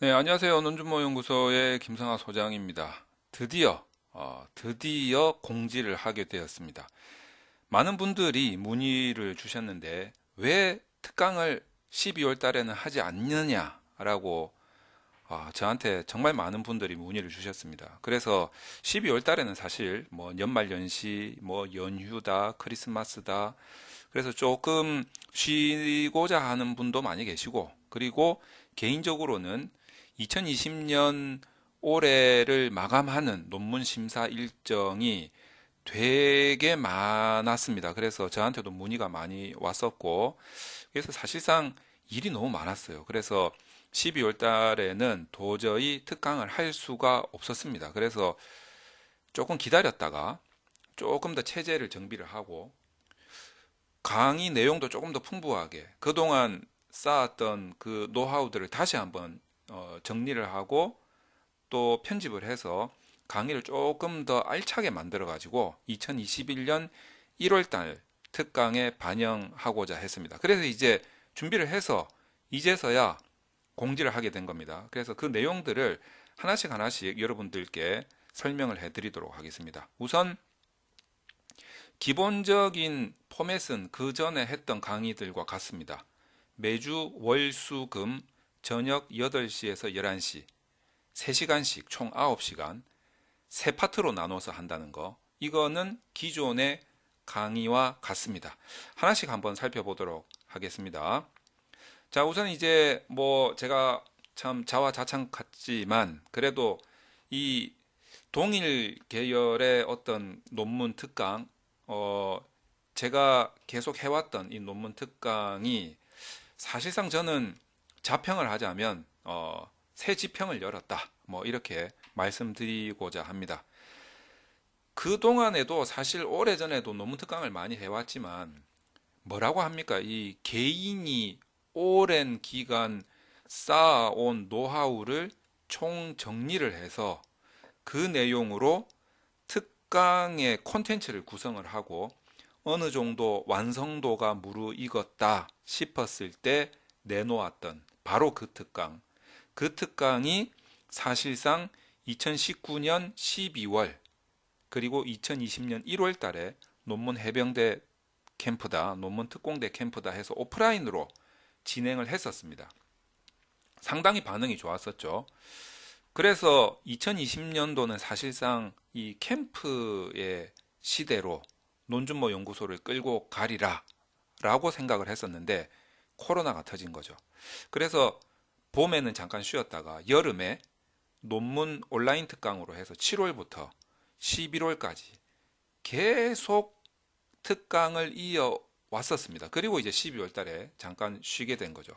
네, 안녕하세요. 논준모 연구소의 김성하 소장입니다. 드디어 공지를 하게 되었습니다. 많은 분들이 문의를 주셨는데 왜 특강을 12월 달에는 하지 않느냐라고 저한테 정말 많은 분들이 문의를 주셨습니다. 그래서 12월 달에는 사실 뭐 연말 연시, 뭐 연휴다, 크리스마스다. 그래서 조금 쉬고자 하는 분도 많이 계시고, 그리고 개인적으로는 2020년 올해를 마감하는 논문 심사 일정이 되게 많았습니다. 그래서 저한테도 문의가 많이 왔었고, 그래서 사실상 일이 너무 많았어요. 그래서 12월 달에는 도저히 특강을 할 수가 없었습니다. 그래서 조금 기다렸다가 조금 더 체제를 정비를 하고 강의 내용도 조금 더 풍부하게 그동안 쌓았던 그 노하우들을 다시 한번 정리를 하고 또 편집을 해서 강의를 조금 더 알차게 만들어 가지고 2021년 1월 달 특강에 반영하고자 했습니다. 그래서 이제 준비를 해서 이제서야 공지를 하게 된 겁니다. 그래서 그 내용들을 하나씩 여러분들께 설명을 해드리도록 하겠습니다. 우선 기본적인 포맷은 그 전에 했던 강의들과 같습니다. 매주 월, 수, 금 저녁 8시에서 11시 3시간씩 총 9시간 세 파트로 나눠서 한다는 거, 이거는 기존의 강의와 같습니다. 하나씩 한번 살펴보도록 하겠습니다. 자, 우선 이제 뭐 제가 참 자화자찬 같지만 그래도 이 동일 계열의 어떤 논문 특강, 제가 계속 해왔던 이 논문 특강이 사실상 저는 자평을 하자면 새 지평을 열었다. 뭐 이렇게 말씀드리고자 합니다. 그동안에도 사실 오래전에도 논문 특강을 많이 해왔지만 뭐라고 합니까? 이 개인이 오랜 기간 쌓아온 노하우를 총 정리를 해서 그 내용으로 특강의 콘텐츠를 구성을 하고 어느 정도 완성도가 무르익었다 싶었을 때 내놓았던 바로 그 특강. 그 특강이 사실상 2019년 12월 그리고 2020년 1월 달에 논문 해병대 캠프다, 논문 특공대 캠프다 해서 오프라인으로 진행을 했었습니다. 상당히 반응이 좋았었죠. 그래서 2020년도는 사실상 이 캠프의 시대로 논준모 연구소를 끌고 가리라 라고 생각을 했었는데 코로나가 터진 거죠. 그래서 봄에는 잠깐 쉬었다가 여름에 논문 온라인 특강으로 해서 7월부터 11월까지 계속 특강을 이어왔었습니다. 그리고 이제 12월 달에 잠깐 쉬게 된 거죠.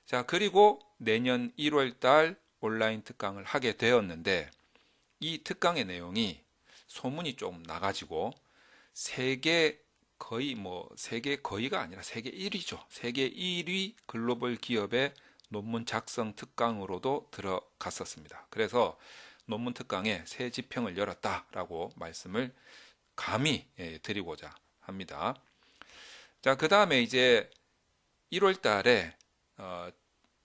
자, 그리고 내년 1월 달 온라인 특강을 하게 되었는데 이 특강의 내용이 소문이 좀 나가지고 세계 거의가 아니라 세계 1위죠. 세계 1위 글로벌 기업의 논문 작성 특강으로도 들어갔었습니다. 그래서 논문 특강에 새 지평을 열었다라고 말씀을 감히 드리고자 합니다. 자, 그 다음에 이제 1월 달에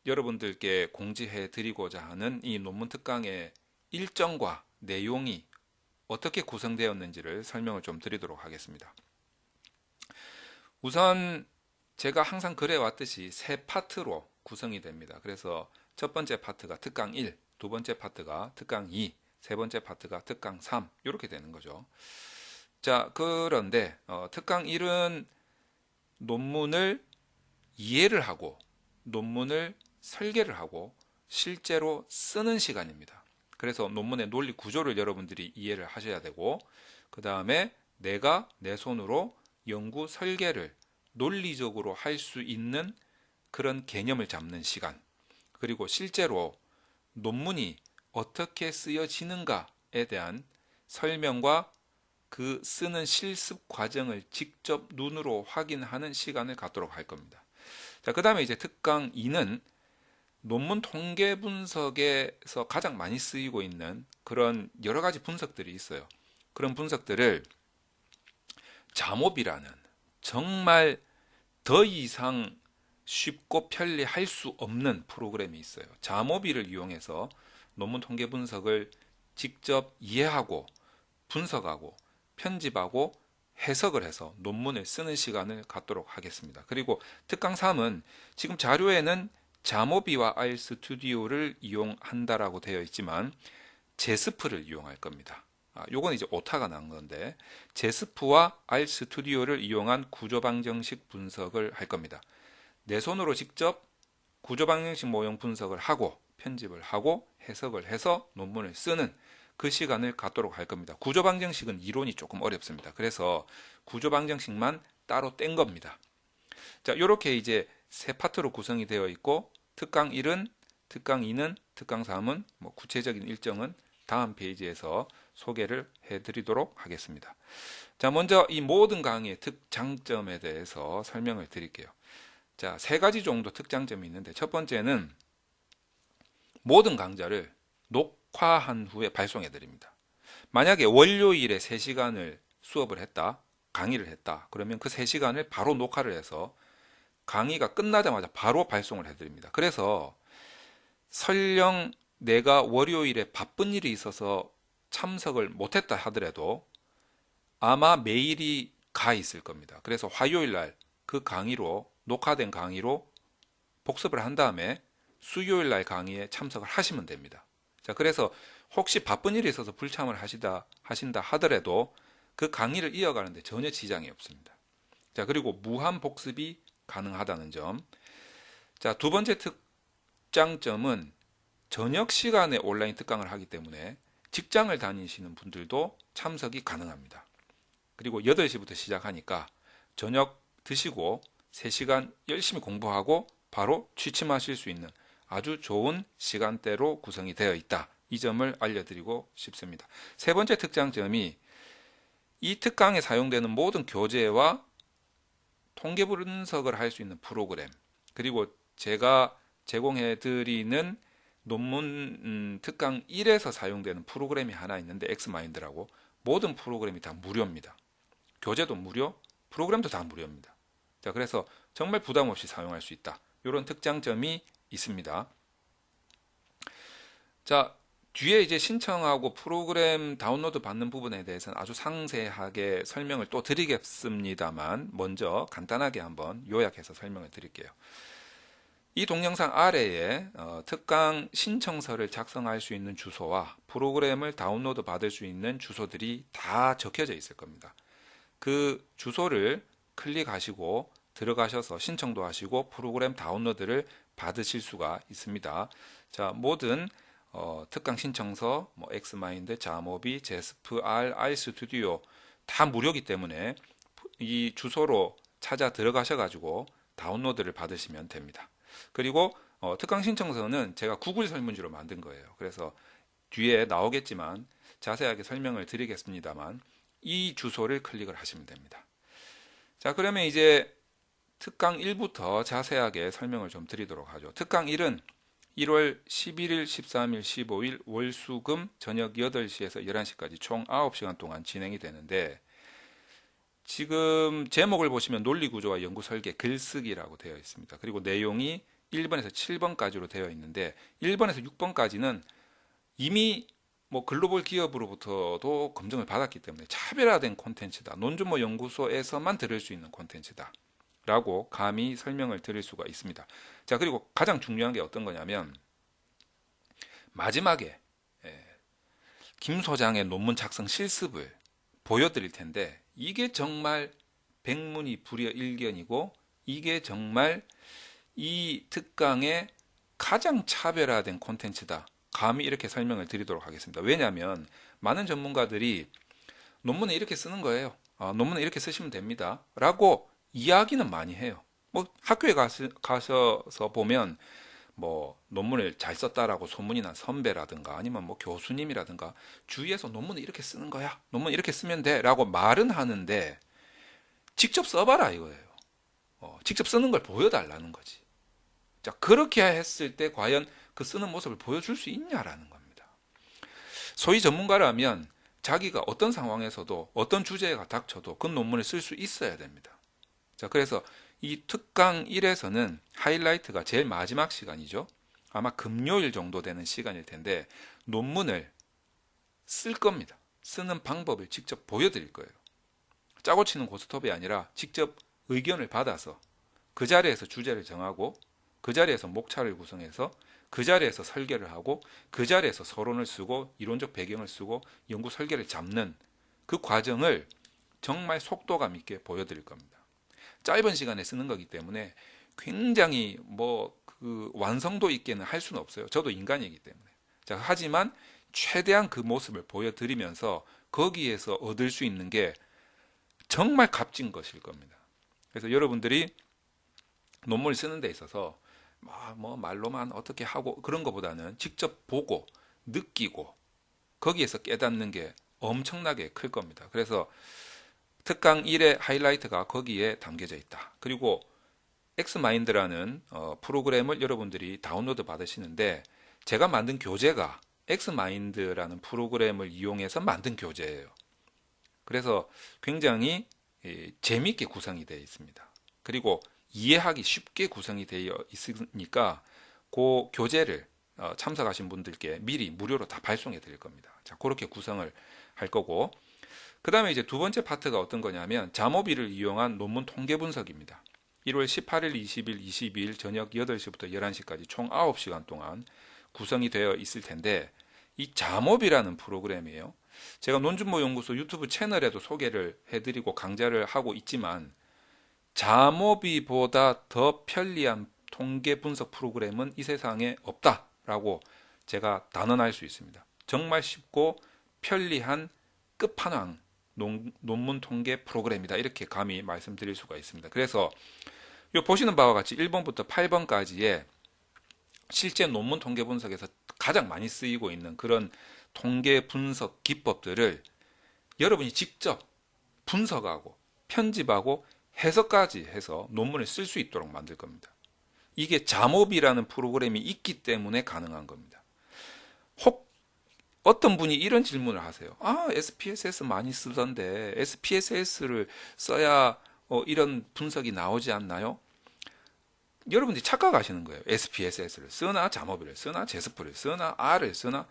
여러분들께 공지해 드리고자 하는 이 논문 특강의 일정과 내용이 어떻게 구성되었는지를 설명을 좀 드리도록 하겠습니다. 우선 제가 항상 그래 왔듯이 세 파트로 구성이 됩니다. 그래서 첫 번째 파트가 특강 1, 두 번째 파트가 특강 2, 세 번째 파트가 특강 3 이렇게 되는 거죠. 자, 그런데 특강 1은 논문을 이해를 하고 논문을 설계를 하고 실제로 쓰는 시간입니다. 그래서 논문의 논리 구조를 여러분들이 이해를 하셔야 되고 그 다음에 내가 내 손으로 연구 설계를 논리적으로 할 수 있는 그런 개념을 잡는 시간, 그리고 실제로 논문이 어떻게 쓰여지는가에 대한 설명과 그 쓰는 실습 과정을 직접 눈으로 확인하는 시간을 갖도록 할 겁니다. 자, 그 다음에 이제 특강 2는 논문 통계 분석에서 가장 많이 쓰이고 있는 그런 여러 가지 분석들이 있어요. 그런 분석들을 잠옵이라는 정말 더 이상 쉽고 편리할 수 없는 프로그램이 있어요. 자모비를 이용해서 논문 통계 분석을 직접 이해하고 분석하고 편집하고 해석을 해서 논문을 쓰는 시간을 갖도록 하겠습니다. 그리고 특강 3은 지금 자료에는 자모비와 RStudi오를 이용한다라고 되어 있지만 제스프를 이용할 겁니다. 요건 이제 오타가 난 건데 제스프와 RStudi오를 이용한 구조방정식 분석을 할 겁니다. 내 손으로 직접 구조방정식 모형 분석을 하고 편집을 하고 해석을 해서 논문을 쓰는 그 시간을 갖도록 할 겁니다. 구조방정식은 이론이 조금 어렵습니다. 그래서 구조방정식만 따로 뗀 겁니다. 자, 이렇게 이제 세 파트로 구성이 되어 있고 특강 1은, 특강 2는, 특강 3은 뭐 구체적인 일정은 다음 페이지에서 소개를 해드리도록 하겠습니다. 자, 먼저 이 모든 강의의 특장점에 대해서 설명을 드릴게요. 자, 세 가지 정도 특장점이 있는데 첫 번째는 모든 강좌를 녹화한 후에 발송해 드립니다. 만약에 월요일에 3시간을 수업을 했다, 강의를 했다, 그러면 그 3시간을 바로 녹화를 해서 강의가 끝나자마자 바로 발송을 해 드립니다. 그래서 설령 내가 월요일에 바쁜 일이 있어서 참석을 못했다 하더라도 아마 메일이 가 있을 겁니다. 그래서 화요일 날 그 강의로 녹화된 강의로 복습을 한 다음에 수요일 날 강의에 참석을 하시면 됩니다. 자, 그래서 혹시 바쁜 일이 있어서 불참을 하신다 하더라도 그 강의를 이어가는데 전혀 지장이 없습니다. 자, 그리고 무한 복습이 가능하다는 점. 자, 두 번째 특장점은 저녁 시간에 온라인 특강을 하기 때문에 직장을 다니시는 분들도 참석이 가능합니다. 그리고 8시부터 시작하니까 저녁 드시고 3시간 열심히 공부하고 바로 취침하실 수 있는 아주 좋은 시간대로 구성이 되어 있다. 이 점을 알려드리고 싶습니다. 세 번째 특장점이 이 특강에 사용되는 모든 교재와 통계 분석을 할 수 있는 프로그램, 그리고 제가 제공해드리는 논문 특강 1에서 사용되는 프로그램이 하나 있는데 엑스마인드라고 모든 프로그램이 다 무료입니다. 교재도 무료, 프로그램도 다 무료입니다. 자, 그래서 정말 부담 없이 사용할 수 있다. 이런 특장점이 있습니다. 자, 뒤에 이제 신청하고 프로그램 다운로드 받는 부분에 대해서는 아주 상세하게 설명을 또 드리겠습니다만 먼저 간단하게 한번 요약해서 설명을 드릴게요. 이 동영상 아래에 특강 신청서를 작성할 수 있는 주소와 프로그램을 다운로드 받을 수 있는 주소들이 다 적혀져 있을 겁니다. 그 주소를 클릭하시고 들어가셔서 신청도 하시고 프로그램 다운로드를 받으실 수가 있습니다. 자, 모든 특강 신청서, 뭐 엑스마인드, 자모비, 제스프, RStudio 다 무료이기 때문에 이 주소로 찾아 들어가셔가지고 다운로드를 받으시면 됩니다. 그리고 특강 신청서는 제가 구글 설문지로 만든 거예요. 그래서 뒤에 나오겠지만 자세하게 설명을 드리겠습니다만 이 주소를 클릭을 하시면 됩니다. 자, 그러면 이제 특강 1부터 자세하게 설명을 좀 드리도록 하죠. 특강 1은 1월 11일, 13일, 15일 월수금 저녁 8시에서 11시까지 총 9시간 동안 진행이 되는데 지금 제목을 보시면 논리구조와 연구설계 글쓰기라고 되어 있습니다. 그리고 내용이 1번에서 7번까지로 되어 있는데 1번에서 6번까지는 이미 뭐 글로벌 기업으로부터도 검증을 받았기 때문에 차별화된 콘텐츠다. 논준모 연구소에서만 들을 수 있는 콘텐츠다. 라고 감히 설명을 드릴 수가 있습니다. 자, 그리고 가장 중요한 게 어떤 거냐면 마지막에 김 소장의 논문 작성 실습을 보여드릴 텐데 이게 정말 백문이 불여일견이고 이게 정말 이 특강의 가장 차별화된 콘텐츠다. 감히 이렇게 설명을 드리도록 하겠습니다. 왜냐하면 많은 전문가들이 논문을 이렇게 쓰는 거예요. 논문을 이렇게 쓰시면 됩니다. 라고 이야기는 많이 해요. 뭐 학교에 가셔서 보면 뭐 논문을 잘 썼다라고 소문이 난 선배라든가 아니면 뭐 교수님이라든가 주위에서 논문을 이렇게 쓰는 거야. 논문 이렇게 쓰면 돼. 라고 말은 하는데 직접 써봐라 이거예요. 직접 쓰는 걸 보여달라는 거지. 자, 그렇게 했을 때 과연 그 쓰는 모습을 보여줄 수 있냐라는 겁니다. 소위 전문가라면 자기가 어떤 상황에서도 어떤 주제가 닥쳐도 그 논문을 쓸 수 있어야 됩니다. 자, 그래서 이 특강 1에서는 하이라이트가 제일 마지막 시간이죠. 아마 금요일 정도 되는 시간일 텐데 논문을 쓸 겁니다. 쓰는 방법을 직접 보여드릴 거예요. 짜고 치는 고스톱이 아니라 직접 의견을 받아서 그 자리에서 주제를 정하고 그 자리에서 목차를 구성해서 그 자리에서 설계를 하고 그 자리에서 서론을 쓰고 이론적 배경을 쓰고 연구 설계를 잡는 그 과정을 정말 속도감 있게 보여드릴 겁니다. 짧은 시간에 쓰는 거기 때문에 굉장히 그 완성도 있게는 할 수는 없어요. 저도 인간이기 때문에. 자, 하지만 최대한 그 모습을 보여드리면서 거기에서 얻을 수 있는 게 정말 값진 것일 겁니다. 그래서 여러분들이 논문을 쓰는 데 있어서 말로만 어떻게 하고 그런 것보다는 직접 보고 느끼고 거기에서 깨닫는 게 엄청나게 클 겁니다. 그래서 특강 1의 하이라이트가 거기에 담겨져 있다. 그리고 엑스마인드라는 프로그램을 여러분들이 다운로드 받으시는데 제가 만든 교재가 엑스마인드라는 프로그램을 이용해서 만든 교재예요. 그래서 굉장히 재미있게 구성이 되어 있습니다. 그리고 이해하기 쉽게 구성이 되어 있으니까 그 교재를 참석하신 분들께 미리 무료로 다 발송해 드릴 겁니다. 자, 그렇게 구성을 할 거고, 그 다음에 이제 두 번째 파트가 어떤 거냐면 자모비를 이용한 논문 통계 분석입니다. 1월 18일, 20일, 22일 저녁 8시부터 11시까지 총 9시간 동안 구성이 되어 있을 텐데, 이 자모비라는 프로그램이에요. 제가 논준모 연구소 유튜브 채널에도 소개를 해드리고 강좌를 하고 있지만 자모비보다 더 편리한 통계 분석 프로그램은 이 세상에 없다라고 제가 단언할 수 있습니다. 정말 쉽고 편리한 끝판왕 논문 통계 프로그램이다, 이렇게 감히 말씀드릴 수가 있습니다. 그래서 보시는 바와 같이 1번부터 8번까지의 실제 논문 통계 분석에서 가장 많이 쓰이고 있는 그런 통계 분석 기법들을 여러분이 직접 분석하고 편집하고 해석까지 해서 논문을 쓸 수 있도록 만들 겁니다. 이게 자모비라는 프로그램이 있기 때문에 가능한 겁니다. 혹 어떤 분이 이런 질문을 하세요. SPSS 많이 쓰던데 SPSS를 써야 이런 분석이 나오지 않나요? 여러분들이 착각하시는 거예요. SPSS를 쓰나 자모비를 쓰나 제스프를 쓰나 R을 쓰나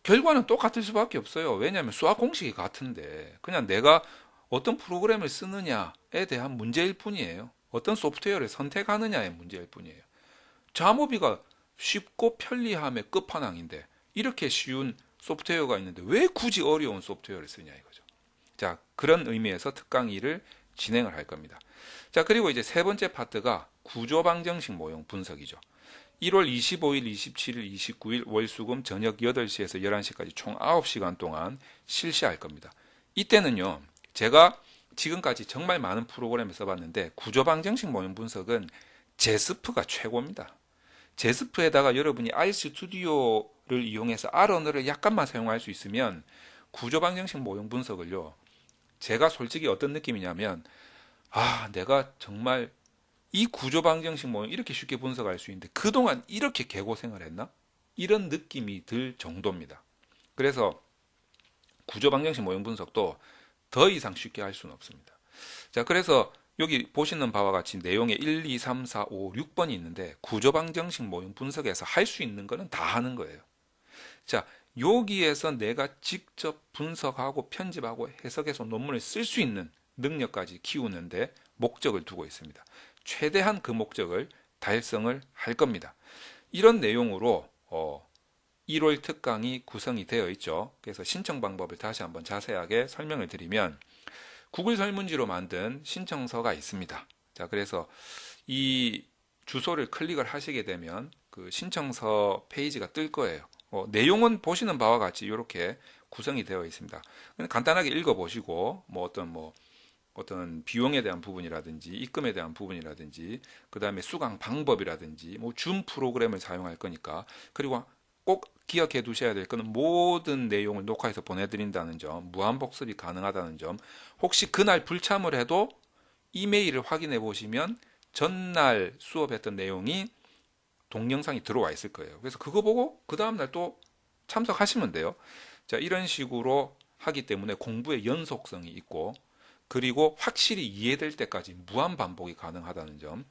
결과는 똑같을 수밖에 없어요. 왜냐하면 수학 공식이 같은데 그냥 내가 어떤 프로그램을 쓰느냐에 대한 문제일 뿐이에요. 어떤 소프트웨어를 선택하느냐의 문제일 뿐이에요. 자모비가 쉽고 편리함의 끝판왕인데 이렇게 쉬운 소프트웨어가 있는데 왜 굳이 어려운 소프트웨어를 쓰냐 이거죠. 자, 그런 의미에서 특강 2를 진행을 할 겁니다. 자, 그리고 이제 세 번째 파트가 구조방정식 모형 분석이죠. 1월 25일, 27일, 29일 월수금 저녁 8시에서 11시까지 총 9시간 동안 실시할 겁니다. 이때는요, 제가 지금까지 정말 많은 프로그램을 써봤는데 구조방정식 모형 분석은 제스프가 최고입니다. 제스프에다가 여러분이 RStudi오를 이용해서 R 언어를 약간만 사용할 수 있으면 구조방정식 모형 분석을요, 제가 솔직히 어떤 느낌이냐면 내가 정말 이 구조방정식 모형 이렇게 쉽게 분석할 수 있는데 그동안 이렇게 개고생을 했나? 이런 느낌이 들 정도입니다. 그래서 구조방정식 모형 분석도 더 이상 쉽게 할 수는 없습니다. 자, 그래서 여기 보시는 바와 같이 내용에 1, 2, 3, 4, 5, 6번이 있는데 구조방정식 모형 분석에서 할 수 있는 거는 다 하는 거예요. 자, 여기에서 내가 직접 분석하고 편집하고 해석해서 논문을 쓸 수 있는 능력까지 키우는데 목적을 두고 있습니다. 최대한 그 목적을 달성을 할 겁니다. 이런 내용으로 1월 특강이 구성이 되어 있죠. 그래서 신청 방법을 다시 한번 자세하게 설명을 드리면 구글 설문지로 만든 신청서가 있습니다. 자, 그래서 이 주소를 클릭을 하시게 되면 그 신청서 페이지가 뜰 거예요. 내용은 보시는 바와 같이 이렇게 구성이 되어 있습니다. 간단하게 읽어보시고 어떤 비용에 대한 부분이라든지 입금에 대한 부분이라든지 그 다음에 수강 방법이라든지 줌 프로그램을 사용할 거니까, 그리고 꼭 기억해 두셔야 될 거는 모든 내용을 녹화해서 보내드린다는 점, 무한복습이 가능하다는 점, 혹시 그날 불참을 해도 이메일을 확인해 보시면 전날 수업했던 내용이 동영상이 들어와 있을 거예요. 그래서 그거 보고 그 다음날 또 참석하시면 돼요. 자, 이런 식으로 하기 때문에 공부의 연속성이 있고, 그리고 확실히 이해될 때까지 무한 반복이 가능하다는 점.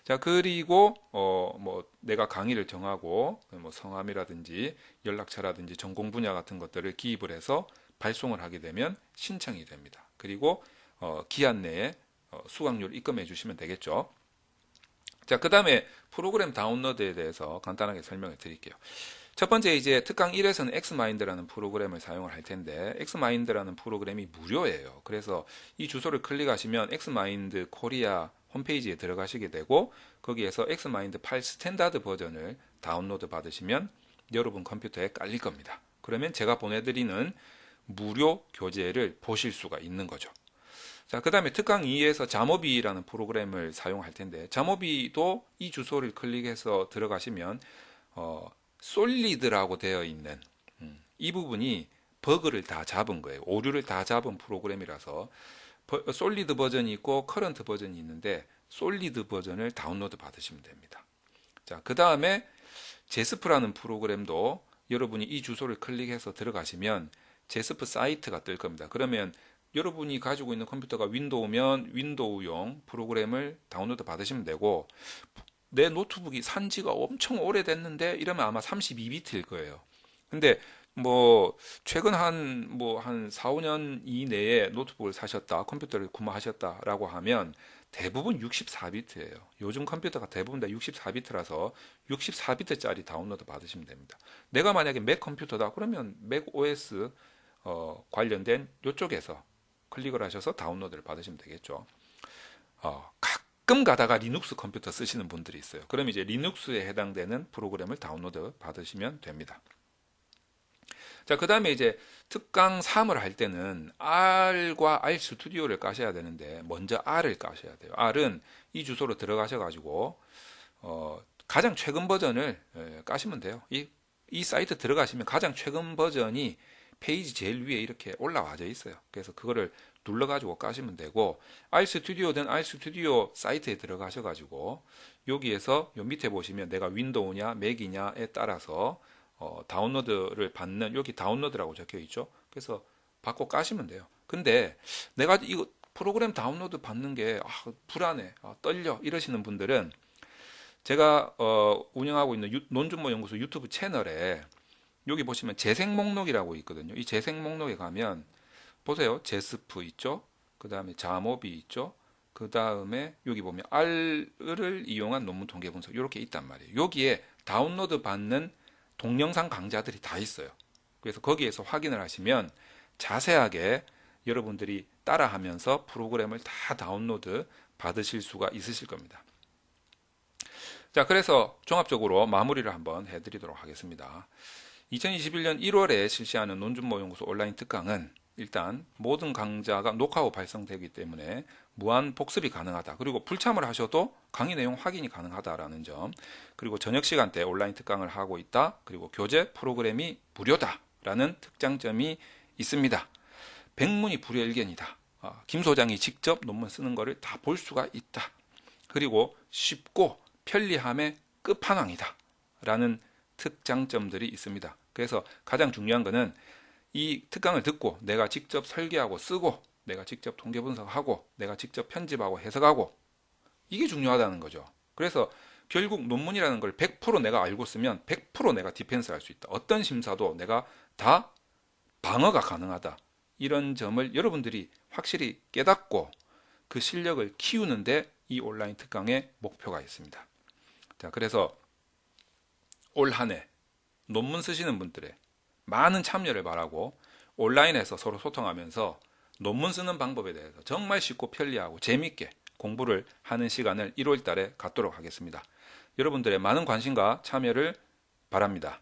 자, 그리고 뭐 내가 강의를 정하고 뭐 성함이라든지 연락처라든지 전공 분야 같은 것들을 기입을 해서 발송을 하게 되면 신청이 됩니다. 그리고 기한 내에 수강료를 입금해 주시면 되겠죠. 자, 그 다음에 프로그램 다운로드에 대해서 간단하게 설명을 드릴게요. 첫 번째 이제 특강 1에서는 엑스마인드라는 프로그램을 사용을 할 텐데 엑스마인드라는 프로그램이 무료예요. 그래서 이 주소를 클릭하시면 엑스마인드 코리아 홈페이지에 들어가시게 되고 거기에서 엑스마인드 8 스탠다드 버전을 다운로드 받으시면 여러분 컴퓨터에 깔릴 겁니다. 그러면 제가 보내드리는 무료 교재를 보실 수가 있는 거죠. 자, 그 다음에 특강 2에서 자모비라는 프로그램을 사용할 텐데 자모비도 이 주소를 클릭해서 들어가시면 솔리드라고 되어 있는 이 부분이 버그를 다 잡은 거예요. 오류를 다 잡은 프로그램이라서 솔리드 버전이 있고 커런트 버전이 있는데 솔리드 버전을 다운로드 받으시면 됩니다. 자, 그 다음에 제스프라는 프로그램도 여러분이 이 주소를 클릭해서 들어가시면 제스프 사이트가 뜰 겁니다. 그러면 여러분이 가지고 있는 컴퓨터가 윈도우면 윈도우용 프로그램을 다운로드 받으시면 되고 내 노트북이 산 지가 엄청 오래됐는데 이러면 아마 32비트일 거예요. 근데 뭐 최근 한 4, 5년 이내에 노트북을 사셨다, 컴퓨터를 구매하셨다라고 하면 대부분 64비트예요. 요즘 컴퓨터가 대부분 다 64비트라서 64비트짜리 다운로드 받으시면 됩니다. 내가 만약에 맥 컴퓨터다 그러면 맥 OS 관련된 이쪽에서 클릭을 하셔서 다운로드를 받으시면 되겠죠. 가끔 가다가 리눅스 컴퓨터 쓰시는 분들이 있어요. 그럼 이제 리눅스에 해당되는 프로그램을 다운로드 받으시면 됩니다. 자, 그 다음에 이제 특강 3을 할 때는 R과 R 스튜디오를 까셔야 되는데 먼저 R을 까셔야 돼요. R은 이 주소로 들어가셔 가지고 가장 최근 버전을 까시면 돼요. 이 사이트 들어가시면 가장 최근 버전이 페이지 제일 위에 이렇게 올라와져 있어요. 그래서 그거를 눌러가지고 까시면 되고 RStudi오든 RStudio 사이트에 들어가셔가지고 여기에서 요 밑에 보시면 내가 윈도우냐 맥이냐에 따라서 다운로드를 받는 여기 다운로드라고 적혀 있죠. 그래서 받고 까시면 돼요. 근데 내가 이거 프로그램 다운로드 받는 게 불안해, 떨려 이러시는 분들은 제가 운영하고 있는 논준모 연구소 유튜브 채널에 여기 보시면 재생 목록이라고 있거든요. 이 재생 목록에 가면 보세요. 제스프 있죠. 그 다음에 자모비 있죠. 그 다음에 여기 보면 R을 이용한 논문 통계 분석 이렇게 있단 말이에요. 여기에 다운로드 받는 동영상 강좌들이 다 있어요. 그래서 거기에서 확인을 하시면 자세하게 여러분들이 따라하면서 프로그램을 다 다운로드 받으실 수가 있으실 겁니다. 자, 그래서 종합적으로 마무리를 한번 해드리도록 하겠습니다. 2021년 1월에 실시하는 논준모 연구소 온라인 특강은 일단 모든 강좌가 녹화 후 발송되기 때문에 무한 복습이 가능하다. 그리고 불참을 하셔도 강의 내용 확인이 가능하다라는 점. 그리고 저녁 시간대 온라인 특강을 하고 있다. 그리고 교재 프로그램이 무료다라는 특장점이 있습니다. 백문이 불여일견이다. 김 소장이 직접 논문 쓰는 거를 다 볼 수가 있다. 그리고 쉽고 편리함의 끝판왕이다. 라는 특장점들이 있습니다. 그래서 가장 중요한 거는 이 특강을 듣고 내가 직접 설계하고 쓰고 내가 직접 통계 분석하고 내가 직접 편집하고 해석하고 이게 중요하다는 거죠. 그래서 결국 논문이라는 걸 100% 내가 알고 쓰면 100% 내가 디펜스 할 수 있다. 어떤 심사도 내가 다 방어가 가능하다. 이런 점을 여러분들이 확실히 깨닫고 그 실력을 키우는데 이 온라인 특강의 목표가 있습니다. 자, 그래서 올 한 해 논문 쓰시는 분들의 많은 참여를 바라고 온라인에서 서로 소통하면서 논문 쓰는 방법에 대해서 정말 쉽고 편리하고 재미있게 공부를 하는 시간을 1월 달에 갖도록 하겠습니다. 여러분들의 많은 관심과 참여를 바랍니다.